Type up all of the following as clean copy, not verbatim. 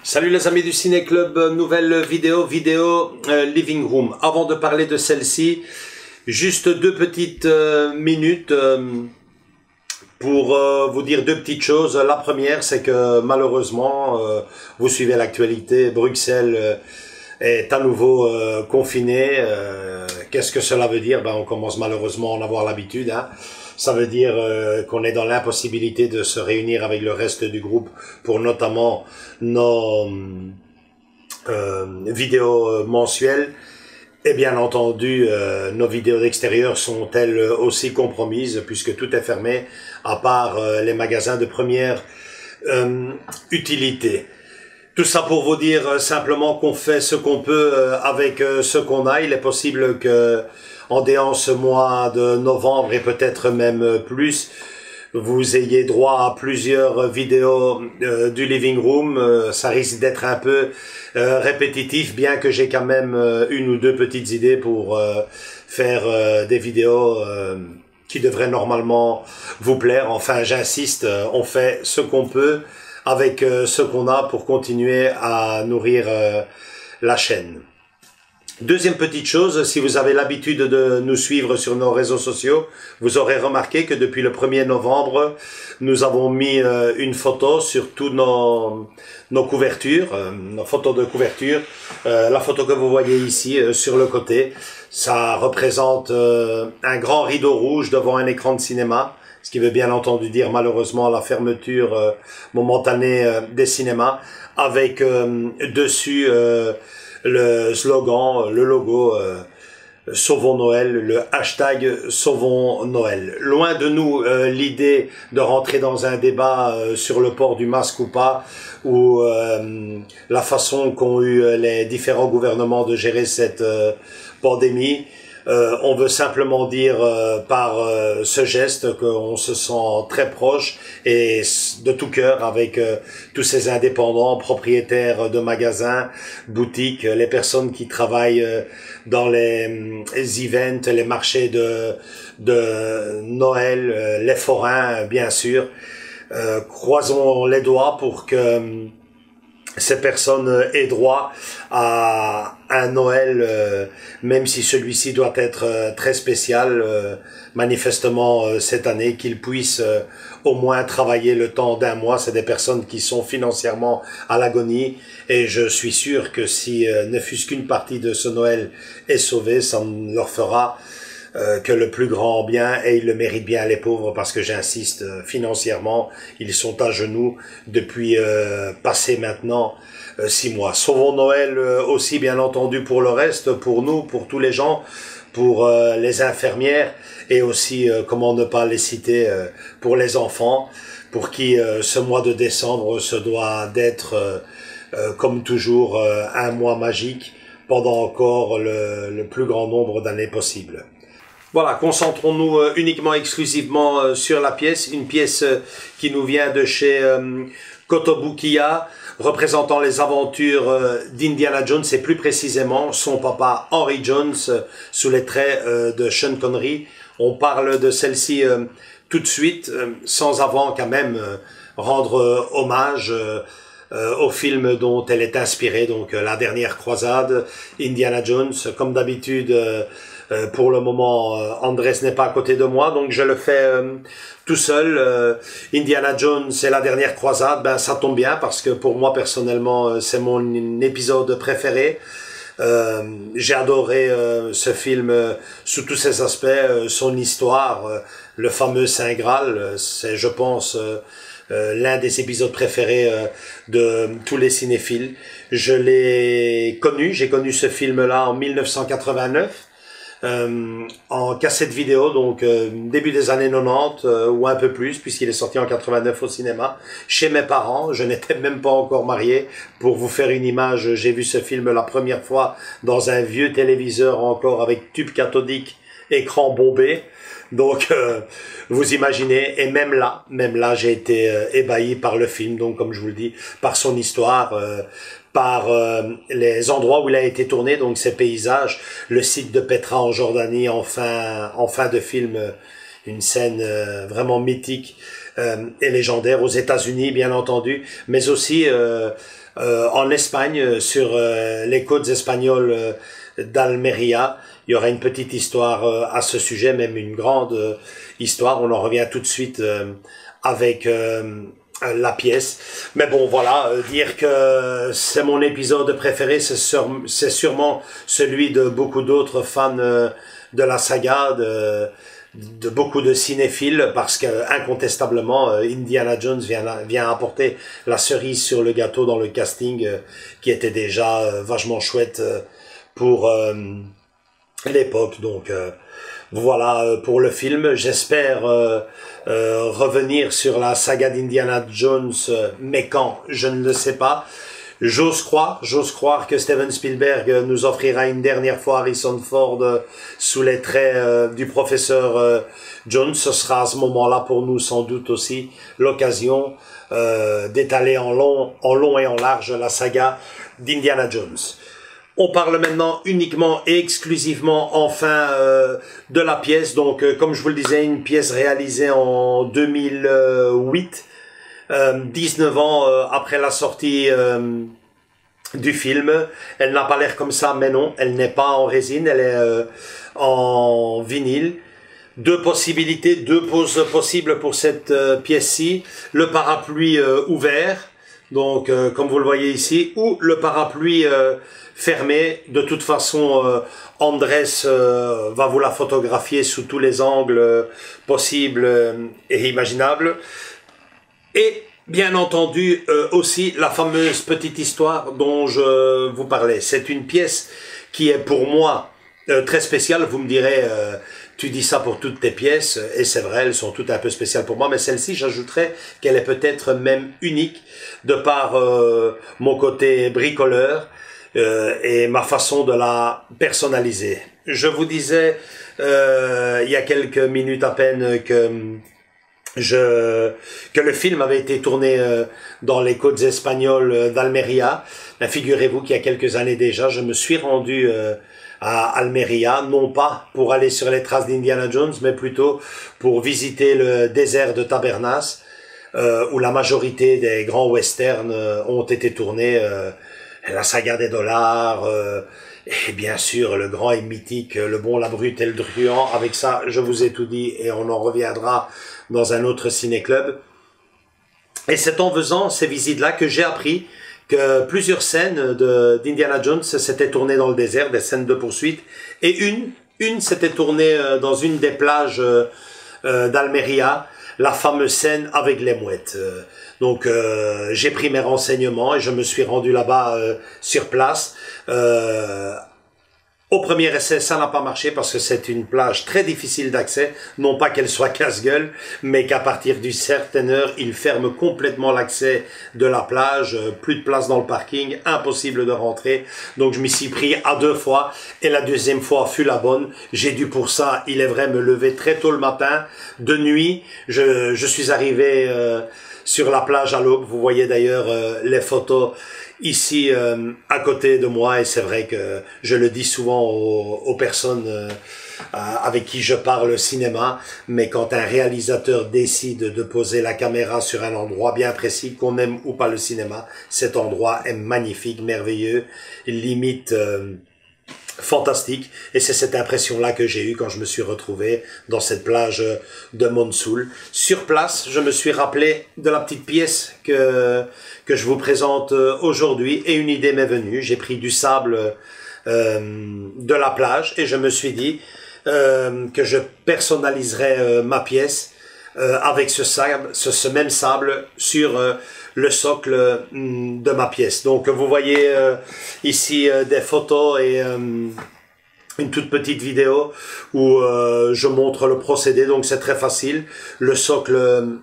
Salut les amis du Ciné Club, nouvelle vidéo Living Room. Avant de parler de celle-ci, juste deux petites minutes pour vous dire deux petites choses. La première, c'est que malheureusement, vous suivez l'actualité, Bruxelles est à nouveau confiné. Qu'est-ce que cela veut dire? On commence malheureusement à en avoir l'habitude, hein. Ça veut dire qu'on est dans l'impossibilité de se réunir avec le reste du groupe pour notamment nos vidéos mensuelles. Et bien entendu, nos vidéos d'extérieur sont elles aussi compromises puisque tout est fermé à part les magasins de première utilité. Tout ça pour vous dire simplement qu'on fait ce qu'on peut avec ce qu'on a. Il est possible que en déant ce mois de novembre et peut-être même plus, vous ayez droit à plusieurs vidéos du Living Room. Ça risque d'être un peu répétitif, bien que j'ai quand même une ou deux petites idées pour faire des vidéos qui devraient normalement vous plaire. Enfin, j'insiste, on fait ce qu'on peut avec ce qu'on a pour continuer à nourrir la chaîne. Deuxième petite chose, si vous avez l'habitude de nous suivre sur nos réseaux sociaux, vous aurez remarqué que depuis le 1er novembre, nous avons mis une photo sur tous nos couvertures, nos photos de couverture. La photo que vous voyez ici sur le côté, ça représente un grand rideau rouge devant un écran de cinéma, ce qui veut bien entendu dire malheureusement la fermeture momentanée des cinémas, avec dessus le slogan, le logo Sauvons Noël, le hashtag Sauvons Noël. Loin de nous l'idée de rentrer dans un débat sur le port du masque ou pas, ou la façon qu'ont eu les différents gouvernements de gérer cette pandémie. On veut simplement dire par ce geste qu'on se sent très proche et de tout cœur avec tous ces indépendants, propriétaires de magasins, boutiques, les personnes qui travaillent dans les events, les marchés de Noël, les forains bien sûr. Croisons les doigts pour que ces personnes aient droit à un Noël, même si celui-ci doit être très spécial, manifestement cette année, qu'ils puissent au moins travailler le temps d'un mois. C'est des personnes qui sont financièrement à l'agonie et je suis sûr que si ne fût-ce qu'une partie de ce Noël est sauvée, ça leur fera que le plus grand bien, et ils le méritent bien, les pauvres, parce que j'insiste, financièrement, ils sont à genoux depuis passé maintenant 6 mois. Sauvons Noël aussi, bien entendu, pour le reste, pour nous, pour tous les gens, pour les infirmières, et aussi, comment ne pas les citer, pour les enfants, pour qui ce mois de décembre se doit d'être, comme toujours, un mois magique, pendant encore le plus grand nombre d'années possible. Voilà, concentrons-nous uniquement exclusivement sur la pièce, une pièce qui nous vient de chez Kotobukiya, représentant les aventures d'Indiana Jones et plus précisément son papa Henry Jones sous les traits de Sean Connery. On parle de celle-ci tout de suite, sans avant quand même rendre hommage au film dont elle est inspirée, donc La Dernière Croisade, Indiana Jones. Comme d'habitude, pour le moment, Andrés n'est pas à côté de moi, donc je le fais tout seul. Indiana Jones et La Dernière Croisade, ça tombe bien parce que pour moi personnellement, c'est mon épisode préféré. J'ai adoré ce film sous tous ses aspects, son histoire, le fameux Saint Graal, c'est je pense l'un des épisodes préférés de tous les cinéphiles. Je l'ai connu, j'ai connu ce film-là en 1989. en cassette vidéo, donc début des années 90 ou un peu plus, puisqu'il est sorti en 89 au cinéma, chez mes parents. Je n'étais même pas encore marié. Pour vous faire une image, j'ai vu ce film la première fois dans un vieux téléviseur encore avec tube cathodique, écran bombé. Donc, vous imaginez, et même là, j'ai été ébahi par le film, donc comme je vous le dis, par son histoire, par les endroits où il a été tourné, donc ces paysages, le site de Petra en Jordanie, en fin de film, une scène vraiment mythique et légendaire, aux États-Unis bien entendu, mais aussi en Espagne, sur les côtes espagnoles d'Almeria. Il y aura une petite histoire à ce sujet, même une grande histoire. On en revient tout de suite avec la pièce. Mais bon, voilà, dire que c'est mon épisode préféré, c'est sûrement celui de beaucoup d'autres fans de la saga, de beaucoup de cinéphiles, parce que incontestablement Indiana Jones vient apporter la cerise sur le gâteau dans le casting qui était déjà vachement chouette pour l'époque. Donc voilà pour le film. J'espère revenir sur la saga d'Indiana Jones, mais quand, je ne le sais pas. J'ose croire que Steven Spielberg nous offrira une dernière fois Harrison Ford sous les traits du professeur Jones. Ce sera à ce moment-là pour nous sans doute aussi l'occasion d'étaler en long et en large la saga d'Indiana Jones. On parle maintenant uniquement et exclusivement enfin de la pièce. Donc comme je vous le disais, une pièce réalisée en 2008. 19 ans après la sortie du film. Elle n'a pas l'air comme ça, mais non, elle n'est pas en résine, elle est en vinyle. Deux possibilités, deux poses possibles pour cette pièce-ci. Le parapluie ouvert, donc comme vous le voyez ici, ou le parapluie fermé. De toute façon, Andrés va vous la photographier sous tous les angles possibles et imaginables. Et bien entendu aussi la fameuse petite histoire dont je vous parlais. C'est une pièce qui est pour moi très spéciale. Vous me direz, tu dis ça pour toutes tes pièces, et c'est vrai, elles sont toutes un peu spéciales pour moi, mais celle-ci, j'ajouterais qu'elle est peut-être même unique de par mon côté bricoleur et ma façon de la personnaliser. Je vous disais il y a quelques minutes à peine que le film avait été tourné dans les côtes espagnoles d'Almeria. Figurez-vous qu'il y a quelques années déjà, je me suis rendu à Almeria, non pas pour aller sur les traces d'Indiana Jones, mais plutôt pour visiter le désert de Tabernas, où la majorité des grands westerns ont été tournés, la saga des dollars, et bien sûr le grand et mythique Le Bon, la Brute et le Truand. Avec ça, je vous ai tout dit et on en reviendra dans un autre ciné-club. Et c'est en faisant ces visites-là que j'ai appris que plusieurs scènes d'Indiana Jones s'étaient tournées dans le désert, des scènes de poursuite, et une s'était tournée dans une des plages d'Almeria, la fameuse scène avec les mouettes. Donc j'ai pris mes renseignements et je me suis rendu là-bas sur place. Au premier essai, ça n'a pas marché parce que c'est une plage très difficile d'accès. Non pas qu'elle soit casse-gueule, mais qu'à partir d'une certaine heure, ils ferment complètement l'accès de la plage. Plus de place dans le parking, impossible de rentrer. Donc je m'y suis pris à 2 fois et la deuxième fois fut la bonne. J'ai dû pour ça, il est vrai, me lever très tôt le matin. De nuit, je suis arrivé sur la plage à l'aube. Vous voyez d'ailleurs les photos ici à côté de moi, et c'est vrai que je le dis souvent aux personnes avec qui je parle cinéma, mais quand un réalisateur décide de poser la caméra sur un endroit bien précis, qu'on aime ou pas le cinéma, cet endroit est magnifique, merveilleux, limite fantastique, et c'est cette impression-là que j'ai eue quand je me suis retrouvé dans cette plage de Monsoul. Sur place, je me suis rappelé de la petite pièce que je vous présente aujourd'hui, et une idée m'est venue. J'ai pris du sable de la plage, et je me suis dit que je personnaliserais ma pièce avec ce même sable sur le socle de ma pièce. Donc vous voyez ici des photos et une toute petite vidéo où je montre le procédé, donc c'est très facile. Le socle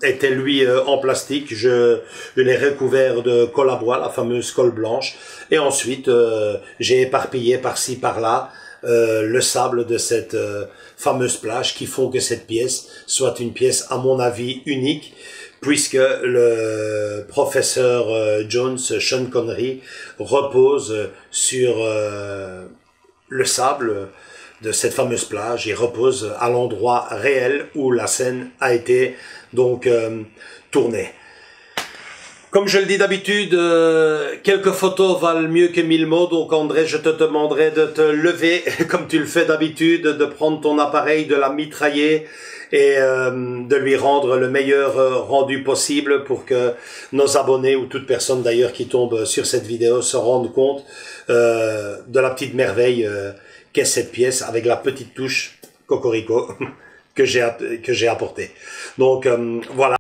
était lui en plastique, je l'ai recouvert de colle à bois, la fameuse colle blanche, et ensuite j'ai éparpillé par-ci par-là le sable de cette fameuse plage qui font que cette pièce soit une pièce à mon avis unique, puisque le professeur Jones, Sean Connery, repose sur le sable de cette fameuse plage. Il repose à l'endroit réel où la scène a été donc tournée. Comme je le dis d'habitude, quelques photos valent mieux que 1000 mots. Donc André, je te demanderai de te lever comme tu le fais d'habitude, de prendre ton appareil, de la mitrailler et de lui rendre le meilleur rendu possible pour que nos abonnés ou toute personne d'ailleurs qui tombe sur cette vidéo se rende compte de la petite merveille qu'est cette pièce avec la petite touche cocorico que j'ai apportée. Donc voilà.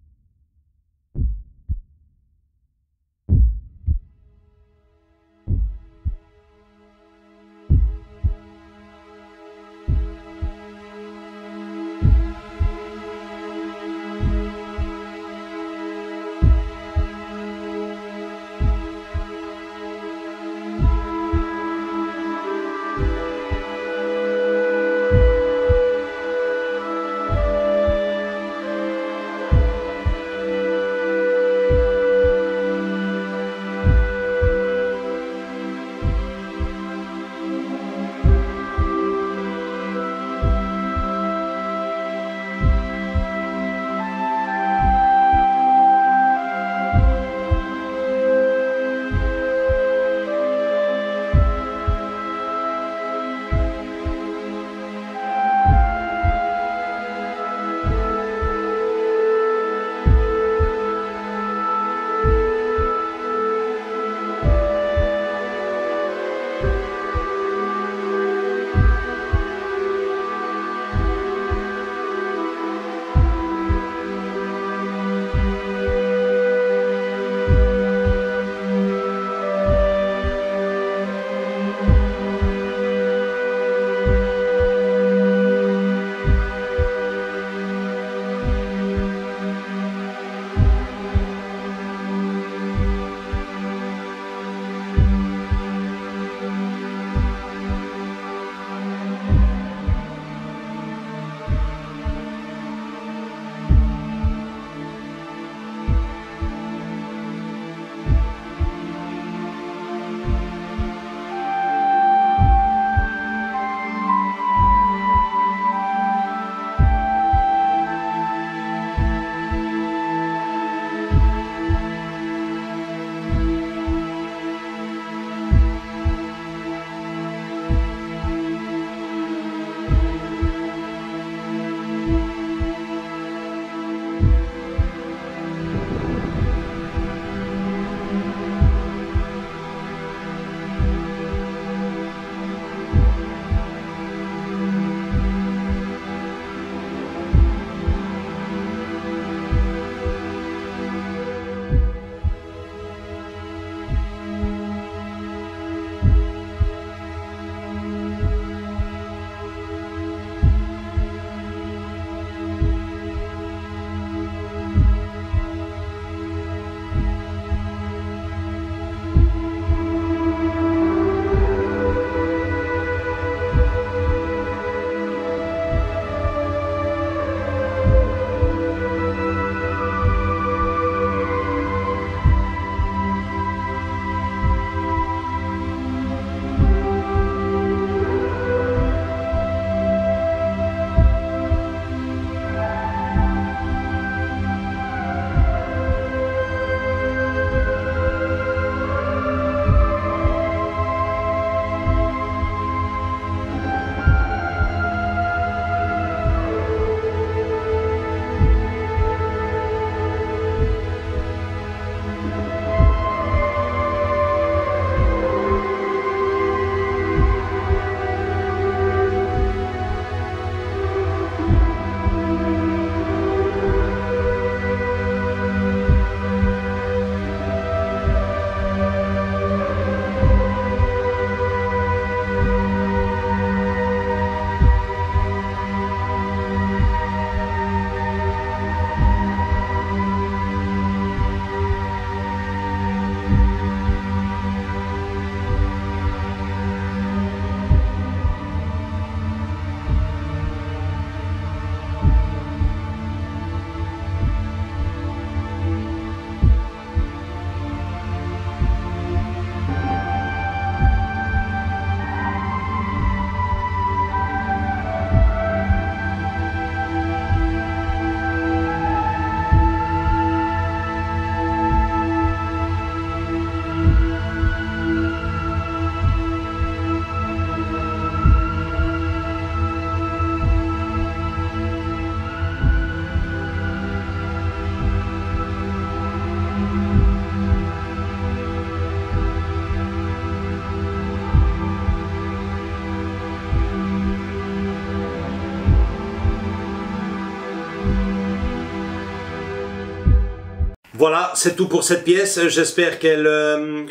Voilà, c'est tout pour cette pièce. J'espère qu'elle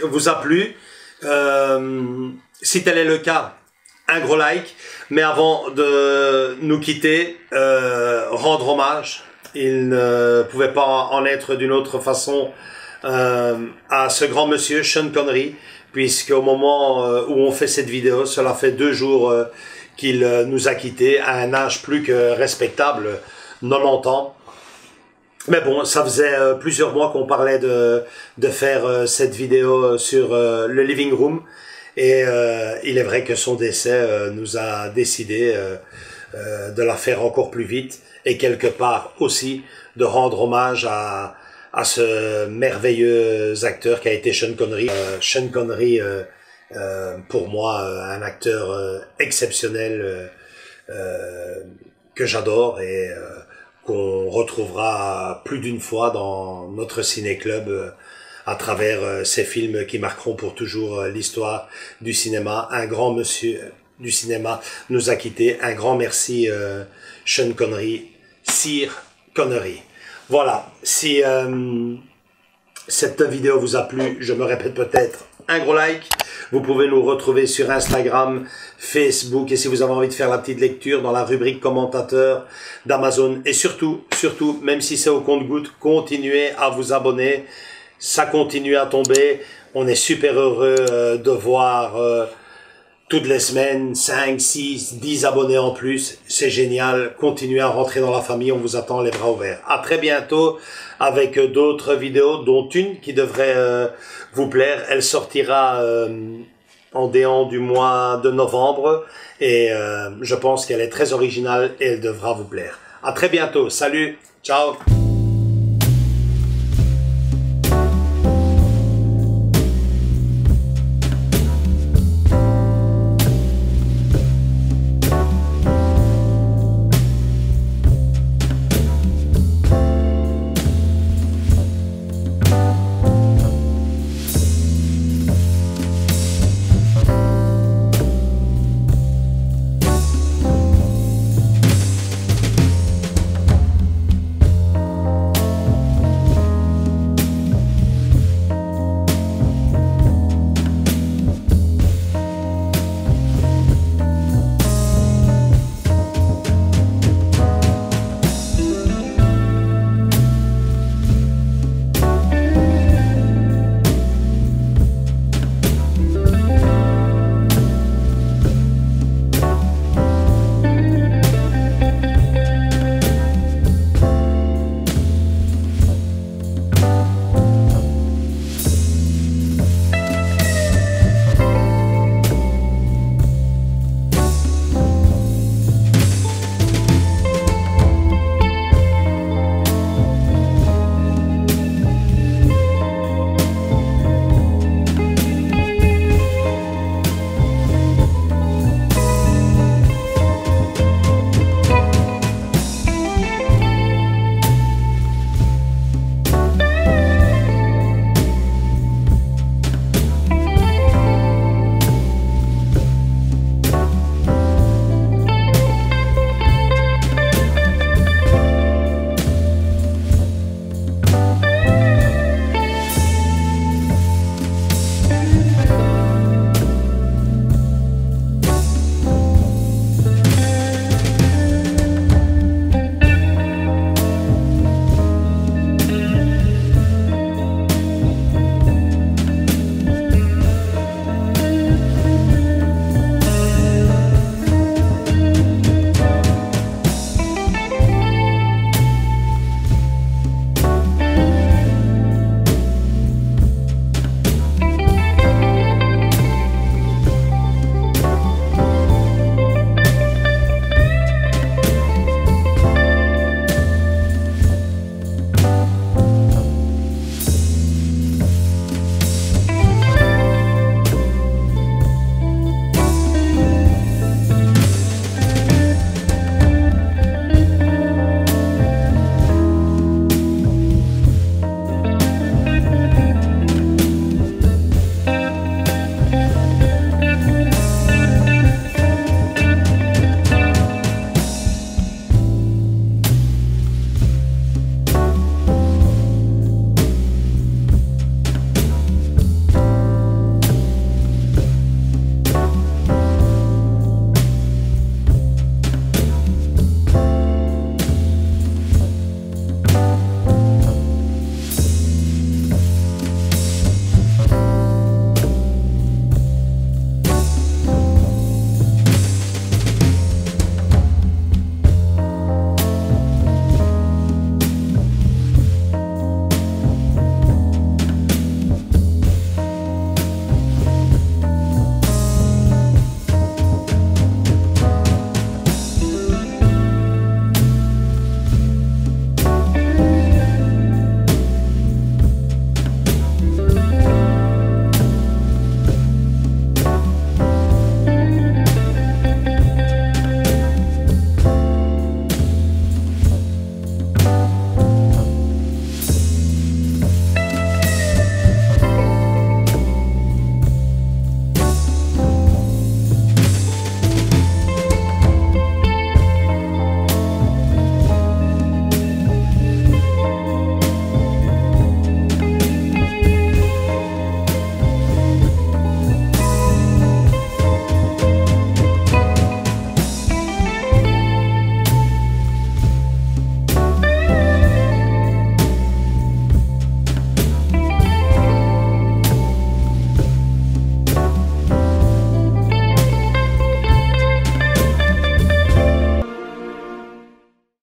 vous a plu. Si tel est le cas, un gros like. Mais avant de nous quitter, rendre hommage. Il ne pouvait pas en être d'une autre façon à ce grand monsieur, Sean Connery, puisqu'au moment où on fait cette vidéo, cela fait 2 jours qu'il nous a quittés à un âge plus que respectable, 90 ans. Mais bon, ça faisait plusieurs mois qu'on parlait de faire cette vidéo sur le living room. Et il est vrai que son décès nous a décidé de la faire encore plus vite. Et quelque part aussi de rendre hommage à ce merveilleux acteur qui a été Sean Connery. Sean Connery, pour moi, un acteur exceptionnel que j'adore et qu'on retrouvera plus d'une fois dans notre ciné-club à travers ces films qui marqueront pour toujours l'histoire du cinéma. Un grand monsieur du cinéma nous a quittés. Un grand merci Sean Connery, Sir Connery. Voilà, si cette vidéo vous a plu, je me répète peut-être, un gros like. Vous pouvez nous retrouver sur Instagram, Facebook, et si vous avez envie de faire la petite lecture dans la rubrique commentateurs d'Amazon. Et surtout, même si c'est au compte-gouttes, continuez à vous abonner. Ça continue à tomber. On est super heureux de voir toutes les semaines 5, 6, 10 abonnés en plus. C'est génial. Continuez à rentrer dans la famille. On vous attend les bras ouverts. À très bientôt avec d'autres vidéos, dont une qui devrait vous plaire. Elle sortira en déant du mois de novembre. Et je pense qu'elle est très originale et elle devra vous plaire. À très bientôt. Salut. Ciao.